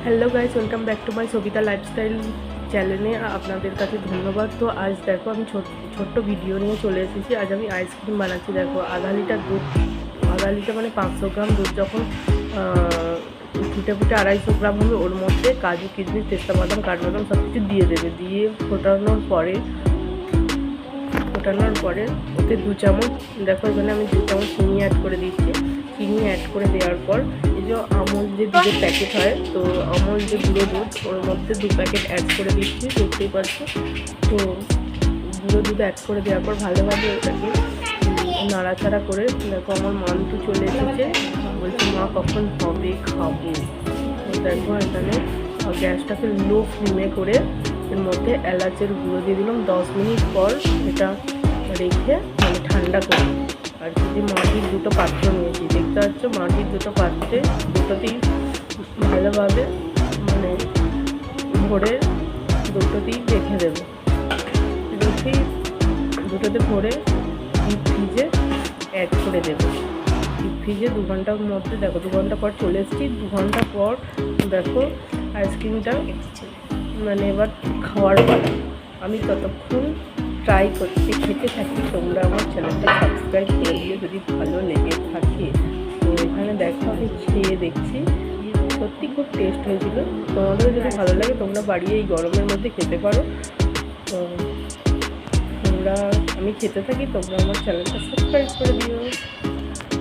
Hello guys, welcome back to my Sabita lifestyle চ্যানেলে আপনাদের কাছে ধন্যবাদ। তো আজ দেখো আমি ছোট্ট ভিডিও নিয়ে চলে এসেছি। আজ আমি আইসক্রিম বানাচ্ছি। দেখো আধা লিটার দুধ, আধা লিটার মানে 500 গ্রাম দুধ যখন ফুটে ফুটে 250 গ্রাম হবে, ওর মধ্যে কাজু কিশমিশ তেস্তা বাদাম কাঠবাদাম সব কিছু দিয়ে দেবে। দিয়ে ফোটানোর পরে ওতে 2 চামচ, দেখো এখানে আমি 2 চামচ চিনি অ্যাড করে দিচ্ছি। চিনি অ্যাড করে দেওয়ার পর এই যে আমুল যে দুধের প্যাকেট হয়, তো আমুল যে গুঁড়ো দুধ ওর মধ্যে 2 প্যাকেট অ্যাড করে দিচ্ছি, দেখতেই পাচ্ছি। তো গুঁড়ো দুধ অ্যাড করে দেওয়ার পর ভালোভাবে ওটাকে নাড়াচাড়া করে, দেখো আমার মান্তু চলে এসেছে, বলছি মা কখন হবে খাবো। দেখো এখানে গ্যাসটাকে লো ফ্লেমে করে এর মধ্যে এলাচের গুঁড়ো দিয়ে দিলাম। 10 মিনিট পর এটা রেখে মানে ঠান্ডা করে, আর যদি মাটির 2টো পাত্র নিয়েছি, দেখতে পাচ্ছ মাটির 2টো পাত্রে দুটোতেই ভালোভাবে মানে ভরে দুটোতেই রেখে দেবো। রেখেই দুটোতে ভরে ডিপ ফ্রিজে অ্যাড করে দেবো। ডিপ ফ্রিজে 2 ঘন্টার মধ্যে, দেখো 2 ঘন্টা পর চলে এসেছি। 2 ঘন্টা পর দেখো আইসক্রিমটা মানে এবার খাওয়ার পালা। আমি ততক্ষণ ট্রাই করছি, খেতে থাকি। তোমরা আমার চ্যানেলটা সাবস্ক্রাইব করে দিও যদি ভালো লেগে থাকে। তো এখানে দেখো আমি খেয়ে দেখছি, সত্যি খুব টেস্ট হয়েছিল। তোমাদেরও যদি ভালো লাগে তোমরা বাড়িয়ে এই গরমের মধ্যে খেতে পারো। তো আমি খেতে থাকি, তোমরা আমার চ্যানেলটা সাবস্ক্রাইব করে দিও।